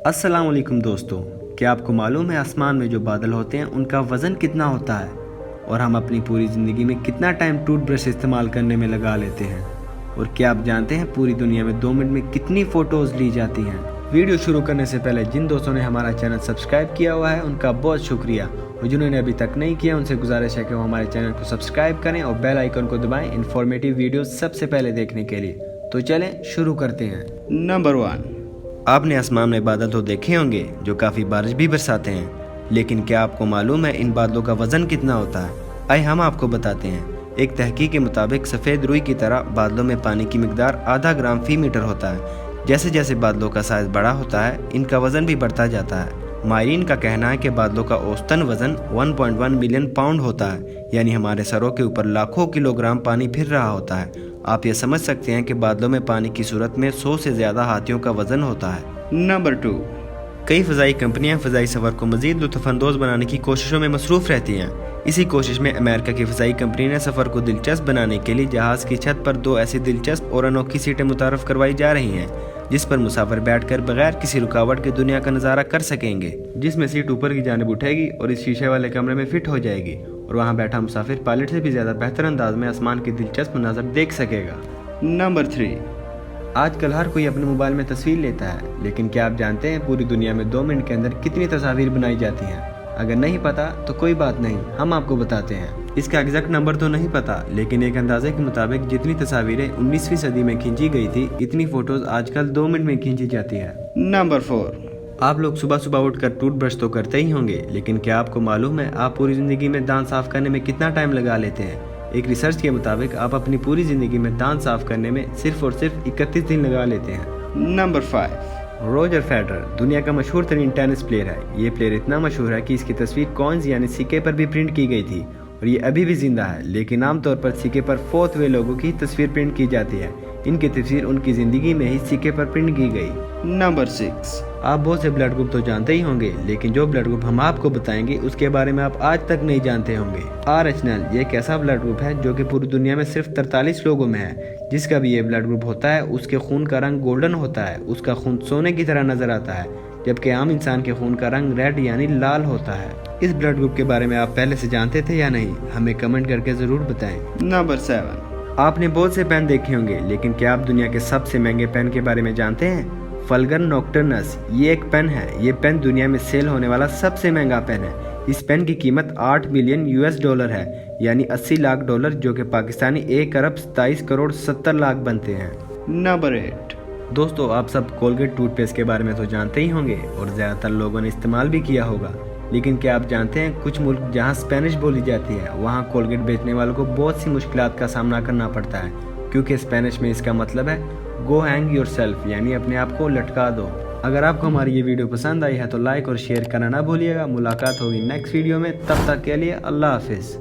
अस्सलाम वालेकुम दोस्तों, क्या आपको मालूम है आसमान में जो बादल होते हैं उनका वज़न कितना होता है और हम अपनी पूरी ज़िंदगी में कितना टाइम टूथब्रश इस्तेमाल करने में लगा लेते हैं। और क्या आप जानते हैं पूरी दुनिया में 2 मिनट में कितनी फ़ोटोज़ ली जाती हैं। वीडियो शुरू करने से पहले जिन दोस्तों ने हमारा चैनल सब्सक्राइब किया हुआ है उनका बहुत शुक्रिया, और जिन्होंने अभी तक नहीं किया उनसे गुजारिश है कि वो हमारे चैनल को सब्सक्राइब करें और बेल आइकन को दबाएं इन्फॉर्मेटिव वीडियो सबसे पहले देखने के लिए। तो चलें शुरू करते हैं। नंबर 1। आपने आसमान में बादल तो देखे होंगे जो काफ़ी बारिश भी बरसाते हैं, लेकिन क्या आपको मालूम है इन बादलों का वज़न कितना होता है? आइए हम आपको बताते हैं। एक तहकीक के मुताबिक सफ़ेद रुई की तरह बादलों में पानी की मिकदार आधा ग्राम फी मीटर होता है। जैसे जैसे बादलों का साइज़ बड़ा होता है इनका वज़न भी बढ़ता जाता है। माहिरीन का कहना है कि बादलों का औसतन वज़न 1.1 मिलियन पाउंड होता है, यानी हमारे सरों के ऊपर लाखों किलोग्राम पानी फिर रहा होता है। आप ये समझ सकते हैं कि बादलों में पानी की सूरत में 100 से ज़्यादा हाथियों का वज़न होता है। नंबर 2। कई फ़ज़ाई कंपनियां फ़ज़ाई सफ़र को मज़ीद लुत्फ़अंदोज़ बनाने की कोशिशों में मसरूफ़ रहती हैं। इसी कोशिश में अमेरिका की फ़ज़ाई कंपनी ने सफ़र को दिलचस्प बनाने के लिए जहाज़ की छत पर 2 ऐसी दिलचस्प और अनोखी सीटें मुतारफ़ करवाई जा रही हैं जिस पर मुसाफिर बैठकर बगैर किसी रुकावट के दुनिया का नज़ारा कर सकेंगे। जिसमें सीट ऊपर की जानिब उठेगी और इस शीशे वाले कमरे में फिट हो जाएगी और वहाँ बैठा मुसाफिर पायलट से भी ज़्यादा बेहतर अंदाज में आसमान की दिलचस्प मंज़र देख सकेगा। नंबर 3। आजकल हर कोई अपने मोबाइल में तस्वीर लेता है, लेकिन क्या आप जानते हैं पूरी दुनिया में 2 मिनट के अंदर कितनी तस्वीर बनाई जाती हैं? अगर नहीं पता तो कोई बात नहीं, हम आपको बताते हैं। इसका एग्जैक्ट नंबर तो नहीं पता, लेकिन एक अंदाजे के मुताबिक जितनी तस्वीरें 19वीं सदी में खींची गई थी इतनी फोटोज आजकल 2 मिनट में खींची जाती है। नंबर 4। आप लोग सुबह सुबह उठकर टूथब्रश तो करते ही होंगे, लेकिन क्या आपको मालूम है आप पूरी जिंदगी में दांत साफ करने में कितना टाइम लगा लेते हैं? एक रिसर्च के मुताबिक आप अपनी पूरी जिंदगी में दांत साफ करने में सिर्फ और सिर्फ 31 दिन लगा लेते हैं। नंबर 5। रोजर फेडरर दुनिया का मशहूर तरीन टेनिस प्लेयर है। ये प्लेयर इतना मशहूर है कि इसकी तस्वीर कॉइन्स यानी सिक्के पर भी प्रिंट की गई थी और ये अभी भी जिंदा है, लेकिन आमतौर पर सिक्के पर 4th वे लोगों की तस्वीर प्रिंट की जाती है। इनकी तस्वीर उनकी जिंदगी में ही सिक्के पर प्रिंट की गई। नंबर 6। आप बहुत से ब्लड ग्रुप तो जानते ही होंगे, लेकिन जो ब्लड ग्रुप हम आपको बताएंगे उसके बारे में आप आज तक नहीं जानते होंगे। RH- ये एक ऐसा ब्लड ग्रुप है जो कि पूरी दुनिया में सिर्फ 43 लोगों में है। जिसका भी ये ब्लड ग्रुप होता है उसके खून का रंग गोल्डन होता है, उसका खून सोने की तरह नजर आता है, जबकि आम इंसान के खून का रंग रेड यानी लाल होता है। इस ब्लड ग्रुप के बारे में आप पहले से जानते थे या नहीं? हमें कमेंट करके जरूर बताएं। नंबर 7। आपने बहुत से पेन देखे होंगे, लेकिन क्या आप दुनिया के सबसे महंगे पेन के बारे में जानते हैं? फल्गर नॉक्टर्नस ये एक पेन है। ये पेन दुनिया में सेल होने वाला सबसे महंगा पेन है। इस पेन की कीमत 8 मिलियन US डॉलर है, यानी 80 लाख डॉलर, जो कि पाकिस्तानी 1 अरब 27 करोड़ 70 लाख बनते हैं। नंबर 8। दोस्तों, आप सब कोलगेट टूथपेस्ट के बारे में तो जानते ही होंगे और ज़्यादातर लोगों ने इस्तेमाल भी किया होगा, लेकिन क्या आप जानते हैं कुछ मुल्क जहां स्पेनिश बोली जाती है वहां कोलगेट बेचने वालों को बहुत सी मुश्किलात का सामना करना पड़ता है, क्योंकि स्पेनिश में इसका मतलब है गो हैंग योरसेल्फ, यानी अपने आप को लटका दो। अगर आपको हमारी ये वीडियो पसंद आई है तो लाइक और शेयर करना ना भूलिएगा। मुलाकात होगी नेक्स्ट वीडियो में, तब तक के लिए अल्लाह हाफिज़।